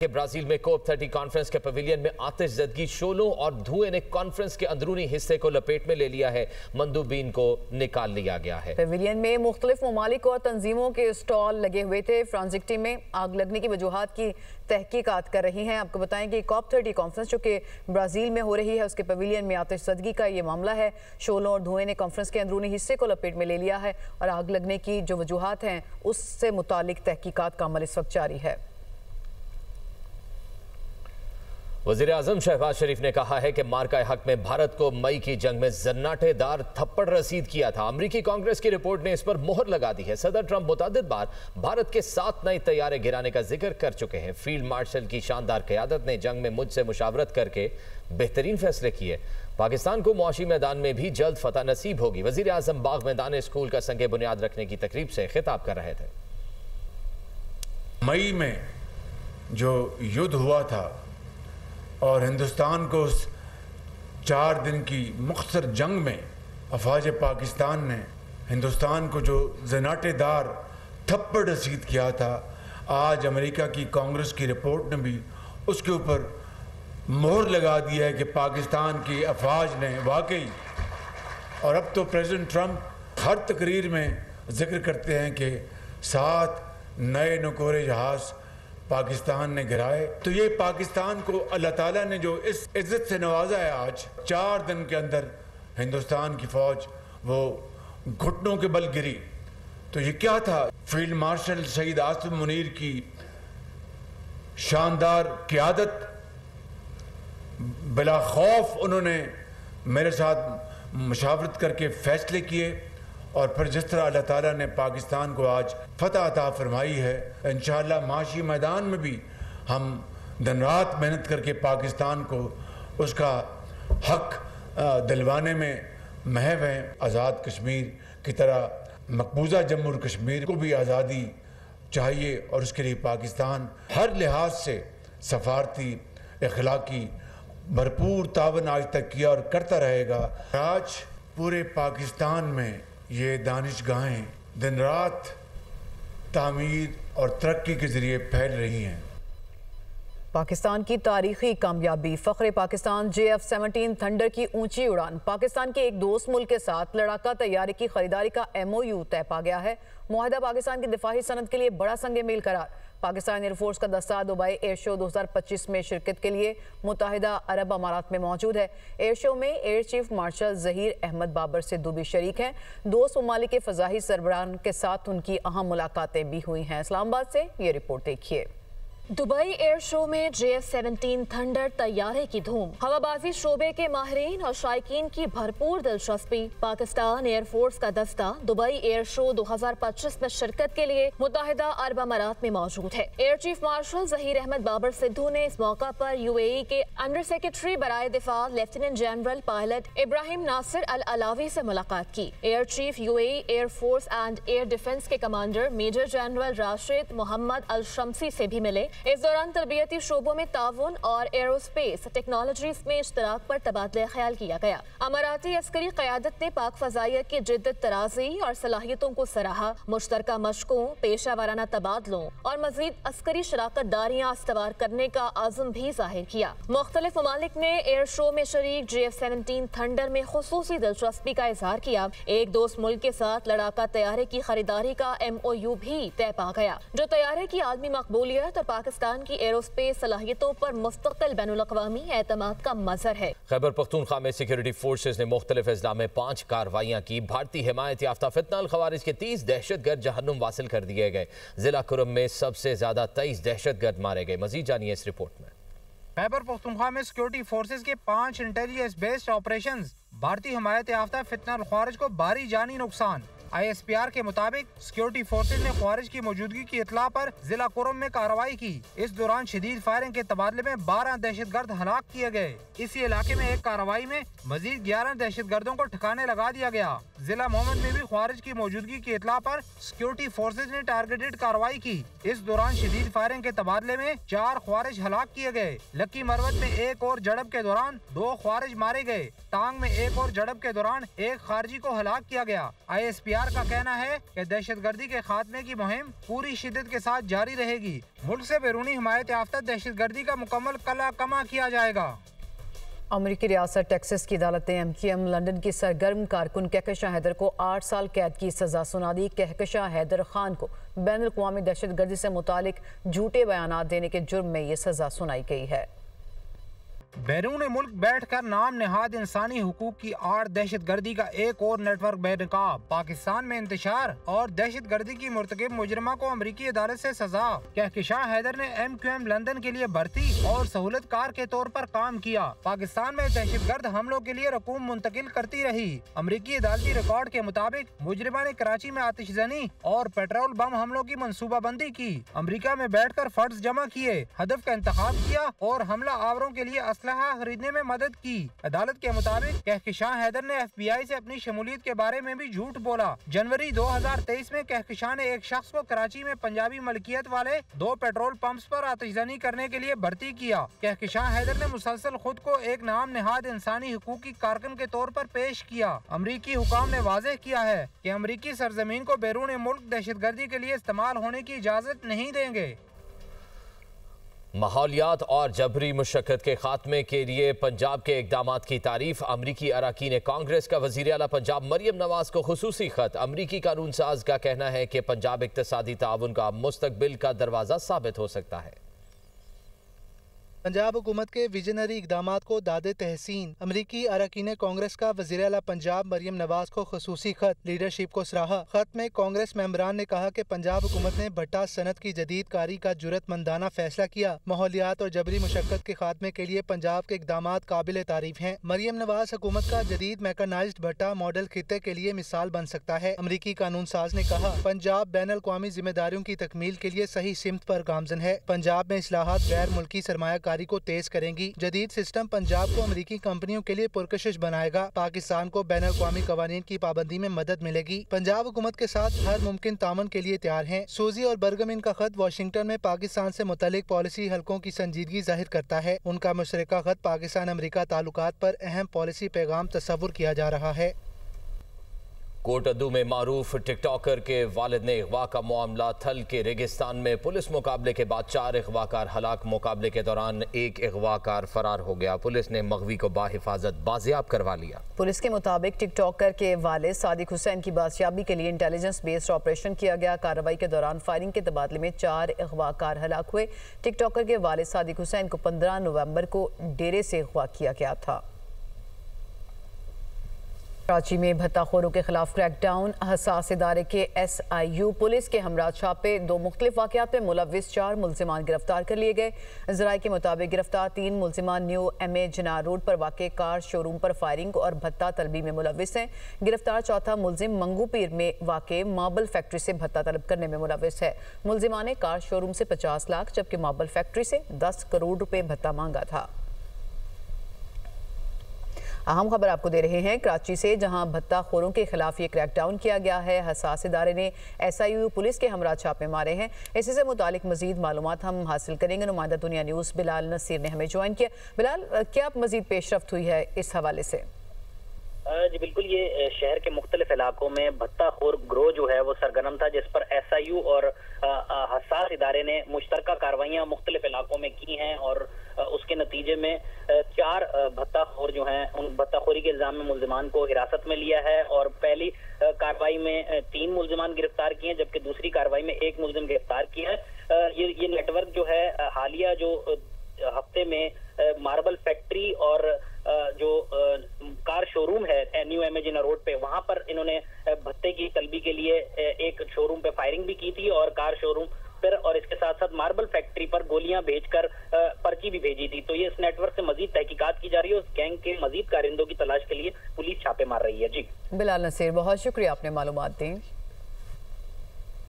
कि ब्राजील में कोप 30 कॉन्फ्रेंस के पवेलियन में आतिशज़दगी, शोलों और धुएं ने कॉन्फ्रेंस के अंदरूनी हिस्से को लपेट में ले लिया है। मंदूबीन को निकाल लिया गया है। पवेलियन में मुख्तलिफ ममालिक और तंजीमों के स्टॉल लगे हुए थे। फ्रांसीसी टीम में आग लगने की वजूहात की तहकीकात कर रही हैं। आपको बताएं कि कोप 30 कॉन्फ्रेंस जो कि ब्राजील में हो रही है, उसके पवेलियन में आतिशज़दगी का ये मामला है। शोलों और धुएं ने कॉन्फ्रेंस के अंदरूनी हिस्से को लपेट में ले लिया है और आग लगने की जो वजूहात हैं उससे मुतालिक तहकीकात का अमल इस वक्त जारी है। वज़ीर-ए-आज़म शहबाज शरीफ ने कहा है कि मार्का हक में भारत को मई की जंग में जन्नाटेदार थप्पड़ रसीद किया था। अमरीकी कांग्रेस की रिपोर्ट ने इस पर मोहर लगा दी है। सदर ट्रंप मुतअद्दिद बार भारत के 7 नए तैयारे गिराने का जिक्र कर चुके हैं। फील्ड मार्शल की शानदार क़यादत ने जंग में मुझसे मुशावरत करके बेहतरीन फैसले किए। पाकिस्तान को मुआशी मैदान में भी जल्द फतह नसीब होगी। वज़ीर-ए-आज़म बाग मैदान स्कूल का संग बुनियाद रखने की तकरीब से खिताब कर रहे थे। मई में जो युद्ध हुआ था और हिंदुस्तान को उस 4 दिन की मुख्तसर जंग में अफवाज पाकिस्तान ने हिंदुस्तान को जो जनाटेदार थप्पड़ रसीद किया था, आज अमेरिका की कांग्रेस की रिपोर्ट ने भी उसके ऊपर मोहर लगा दी है कि पाकिस्तान की अफवाज ने वाकई। और अब तो प्रेसिडेंट ट्रंप हर तकरीर में जिक्र करते हैं कि 7 नए नकोरे जहाज़ पाकिस्तान ने गिराए। तो ये पाकिस्तान को अल्लाह ताला ने जो इस इज्जत से नवाजा है, आज 4 दिन के अंदर हिंदुस्तान की फौज वो घुटनों के बल गिरी। तो ये क्या था? फील्ड मार्शल शहीद आसिम मुनीर की शानदार क़यादत, बिला खौफ उन्होंने मेरे साथ मुशावरत करके फैसले किए और फिर जिस तरह अल्लाह ताला ने पाकिस्तान को आज फतह अता फरमाई है, इंशाअल्लाह माशी मैदान में भी हम दिन रात मेहनत करके पाकिस्तान को उसका हक दिलवाने में महव हैं। आज़ाद कश्मीर की तरह मकबूजा जम्मू और कश्मीर को भी आज़ादी चाहिए और उसके लिए पाकिस्तान हर लिहाज से सफारती अखलाकी भरपूर तावन आज तक किया और करता रहेगा। आज पूरे पाकिस्तान में ये दानिशगाहें दिन रात तामीर और तरक्की के जरिए फैल रही हैं। पाकिस्तान की तारीखी कामयाबी, फ़ख्र पाकिस्तान JF-17 थंडर की ऊंची उड़ान। पाकिस्तान के एक दोस्त मुल्क के साथ लड़ाका तैयारी की खरीदारी का MOU तय पा गया है। मुआहदा पाकिस्तान की दिफाही सनत के लिए बड़ा संग मील करार। पाकिस्तान एयरफोर्स का दस्ता दुबई एयर शो 2025 में शिरकत के लिए मुत्तहिदा अरब अमारात में मौजूद है। एयर शो में air chief marshal Zaheer Ahmed Babar Sidhu भी शरीक हैं। दोस्त ममालिक के फ़ज़ाही सरबराहान के साथ उनकी अहम मुलाकातें भी हुई हैं। इस्लामाबाद से ये रिपोर्ट देखिए। दुबई एयर शो में JF-17 थंडर तैयारे की धूम, हवाबाजी शोबे के माहिरीन और शायकीन की भरपूर दिलचस्पी। पाकिस्तान एयरफोर्स का दस्ता दुबई एयर शो 2025 में शिरकत के लिए मुत्तहिदा अरब अमारात में मौजूद है। Air chief marshal Zaheer Ahmed Babar Sidhu ने इस मौका पर UAE के अंडर सेक्रेटरी बराए दिफा lieutenant general pilot Ibrahim Nasir Al Alawi से मुलाकात की। Air chief UAE air force and air defence के commander major general Rashid Mohammed Al Shamsi से भी मिले। इस दौरान तरबियती शोबों में ताउन और एरोस्पेस टेक्नोलॉजीज में इश्तराक पर तबादला ख्याल किया गया। अमाराती अस्करी क़यादत ने पाक फ़ज़ाइयत की जिद्दत तराजी और सलाहियतों को सराहा। मुश्तरका मशकों, पेशा वाराना तबादलों और मज़ीद अस्करी शराकत दारियाँ इस्तवार करने का आज़म भी जाहिर किया। मुख्तलिफ ममालिक ने एयर शो में शरीक JF-17 थंडर में खुसूसी दिलचस्पी का इजहार किया। एक दोस्त मुल्क के साथ लड़ाका तैयारे की खरीदारी का MOU भी तय पा गया, जो तैयारे की आलमी मकबूलियत और पाकिस्तान की एरोस्पेस सलाहियतों पर मुस्तकिल बैनुल-अक़वामी एतमाद का मज़हर है। खैबर पख्तूनख्वा में सिक्योरिटी फोर्सेज ने मुख्तलिफ अजला में 5 कार्रवाइयाँ की। भारतीय हिमायत याफ्ता फितना अल खवारिज के 30 दहशतगर्द जहन्नुम वासिल कर दिए गए। जिला कुरम में सबसे ज्यादा 23 दहशतगर्द मारे गए। मजीद जानिए इस रिपोर्ट में। खैबर पख्तूनख्वा में सिक्योरिटी फोर्सेज के 5 इंटेलिजेंस बेस्ड ऑपरेशंस, भारतीय हिमायत याफ्ता फितना अल खवारिज को भारी जानी नुकसान। ISPR के मुताबिक सिक्योरिटी फोर्सेज ने ख्वारिज की मौजूदगी की इतला पर जिला कुरम में कार्रवाई की। इस दौरान शदीद फायरिंग के तबादले में 12 दहशतगर्द हलाक किए गए। इसी इलाके में एक कार्रवाई में मजीद 11 दहशतगर्दों को ठिकाने लगा दिया गया। जिला मोहम्मद में भी ख्वारिज की मौजूदगी की इतला पर सिक्योरिटी फोर्सेज ने टारगेटेड कार्रवाई की। इस दौरान शदीद फायरिंग के तबादले में 4 ख्वारिज हलाक किए गए। लक्की मरवत में एक और झड़प के दौरान 2 ख्वारिज मारे गए। टांग में एक और झड़प के दौरान एक खारजी को हलाक किया गया। ISPR का कहना है कि दहशतगर्दी के खात्मे की मुहिम पूरी शिद्दत के साथ जारी रहेगी। मुल्क से बैरूनी हिमायत याफ्ता दहशतगर्दी का मुकम्मल कला कमा किया जाएगा। अमरीकी रियासत टेक्सास की अदालत ने MQM लंदन की सरगर्म कारकुन कहकशां हैदर को 8 साल कैद की सजा सुना दी। कहकशां हैदर खान को बैनुल-अक़वामी दहशतगर्दी से मुतालिक झूठे बयानात देने के जुर्म में ये सजा सुनाई गई है। बैरून मुल्क बैठकर नाम नेहाद इंसानी हुकूक की आड़ दहशतगर्दी का एक और नेटवर्क बेनकाब। पाकिस्तान में इंतशार और दहशतगर्दी की मुर्तकिब मुजरिमा को अमरीकी अदालत से सजा। कहकशां हैदर ने MQM लंदन के लिए भर्ती और सहूलतकार के तौर पर काम किया। पाकिस्तान में दहशतगर्द हमलों के लिए रकूम मुंतकिल करती रही। अमरीकी अदालती रिकॉर्ड के मुताबिक मुजरिमा ने कराची में आतिशजनी और पेट्रोल बम हमलों की मनसूबाबंदी की। अमरीका में बैठकर फंड्स जमा किए, हदफ का इंतखाब किया और हमला आवरों के लिए खरीदने में मदद की। अदालत के मुताबिक कहकशां हैदर ने FBI से अपनी शमूलियत के बारे में भी झूठ बोला। जनवरी 2023 में कहकशां ने एक शख्स को कराची में पंजाबी मलकियत वाले 2 पेट्रोल पंप्स पर आतिशजनी करने के लिए भर्ती किया। कहकशां हैदर ने मुसलसल खुद को एक नाम नेहाद इंसानी हुकूक की कारकुन के तौर पर पेश किया। अमरीकी हुकाम ने वाज़ेह किया है कि अमरीकी सरजमीन को बैरून मुल्क दहशतगर्दी के लिए इस्तेमाल होने की इजाजत नहीं देंगे। माहौलियात और जबरी मुशक्कत के खात्मे के लिए पंजाब के इक़दामात की तारीफ। अमरीकी अरकान कांग्रेस का वज़ीर आला पंजाब मरियम नवाज को खुसूसी खत। अमरीकी कानून साज का कहना है कि पंजाब इक़्तिसादी ताउन का मुस्तक़बिल का दरवाज़ा साबित हो सकता है। पंजाब हुकूमत के विजनरी इकदामात को दादे तहसीन। अमरीकी अरकान कांग्रेस का वज़ीर आला पंजाब मरियम नवाज को खुसूसी खत। लीडरशिप को सराहा। खत में कांग्रेस मेंबरान ने कहा कि पंजाब हुकूमत ने भट्टा सनत की जदीद कारी का जुर्रतमंदाना फैसला किया। माहौलियात और जबरी मुशक्कत के खात्मे के लिए पंजाब के इकदामात काबिल तारीफ हैं। मरियम नवाज हुकूमत का जदीद मैकेनाइज्ड भट्टा मॉडल खित्ते के लिए मिसाल बन सकता है। अमरीकी कानून साज ने कहा, पंजाब बैनुल-अक़वामी जिम्मेदारियों की तकमील के लिए सही सिमत पर गामजन है। पंजाब में इस्लाहात गैर मुल्की सरमायाकारी को तेज करेंगी। जदीद सिस्टम पंजाब को अमरीकी कंपनियों के लिए पुरकशिश बनाएगा। पाकिस्तान को बैनुल-अक़वामी कवानीन की पाबंदी में मदद मिलेगी। पंजाब हुकूमत के साथ हर मुमकिन तामन के लिए तैयार हैं। सूजी और बर्गमिन का खत वाशिंगटन में पाकिस्तान से मुतल्लिक पॉलिसी हलकों की संजीदगी जाहिर करता है। उनका मुशतरका खत पाकिस्तान अमरीका ताल्लुकात पर अहम पॉलिसी पैगाम तस्वुर किया जा रहा है। कोटअद्दू में मारूफ टिकटॉकर के वालिद ने अगवा का मामला। थल के रेगिस्तान में पुलिस मुकाबले के बाद 4 अगवाकार हलाक। मुकाबले के दौरान एक अगवाकार फरार हो गया। पुलिस ने मगवी को बाहिफाजत बाजियाब करवा लिया। पुलिस के मुताबिक टिकटॉकर के वालिद सादिक हुसैन की बाजियाबी के लिए इंटेलिजेंस बेस्ड ऑपरेशन किया गया। कार्रवाई के दौरान फायरिंग के तबादले में 4 अगवाकार हलाक हुए। टिकटॉकर के वालिद सादिक हुसैन को 15 नवंबर को डेरे से अगवा किया गया था। कराची में भत्ताखोरों के खिलाफ क्रैकडाउन। हसास इदारे के SIU पुलिस के हमरा छापे। 2 मुख्तलिफ वाक़यात में मुलव्विस 4 मुल्जिमान गिरफ्तार कर लिए गए। ज़राए के मुताबिक गिरफ्तार 3 मुल्जिमान न्यू MA जनार रोड पर वाक़े कार शोरूम पर फायरिंग और भत्ता तलबी में मुलव्विस हैं। गिरफ्तार चौथा मुल्जिम मंगूपीर में वाक़े मार्बल फैक्ट्री से भत्ता तलब करने में मुलव्विस है। मुल्जिमान ने कार शोरूम से 50 लाख जबकि मार्बल फैक्ट्री से 10 करोड़ रुपए भत्ता मांगा था। अहम खबर आपको दे रहे हैं कराची से, जहां भत्ताखोरों के खिलाफ ये क्रैकडाउन किया गया है। हसास इदारे ने SIU पुलिस के हमरा छापे मारे हैं। इसी से मुतालिक मजीद मालूमात हम हासिल करेंगे। नुमाइंदा दुनिया न्यूज़ बिलाल नसीर ने हमें ज्वाइन किया। बिलाल, क्या मजीद पेशरफ्त हुई है इस हवाले से? जी बिल्कुल, ये शहर के मुख्तलिफ इलाकों में भत्ताखोर ग्रोह जो है वो सरगर्म था, जिस पर SIU और हसास इदारे ने मुश्तरका कार्रवाइयाँ मुख्तलिफ इलाकों में की हैं और उसके नतीजे में 4 भत्ताखोर जो हैं उन भत्ताखोरी के इल्जाम में मुल्जिमान को हिरासत में लिया है। और पहली कार्रवाई में 3 मुल्जिमान गिरफ्तार किए हैं जबकि दूसरी कार्रवाई में 1 मुल्जिम गिरफ्तार किया है। ये नेटवर्क जो है हालिया जो हफ्ते में मार्बल फैक्ट्री और जो कार शोरूम है न्यू MA जिना रोड पे, वहां पर इन्होंने भत्ते की तलबी के लिए एक शोरूम पे फायरिंग भी की थी और कार शोरूम पर और इसके साथ साथ मार्बल फैक्ट्री पर गोलियां भेजकर पर्ची भी भेजी थी। तो ये इस नेटवर्क से मजीद तहकीकात की जा रही है। उस गैंग के मजीद कारिंदों की तलाश के लिए पुलिस छापे मार रही है। जी बिलाल नसीर, बहुत शुक्रिया, आपने मालूमात दी।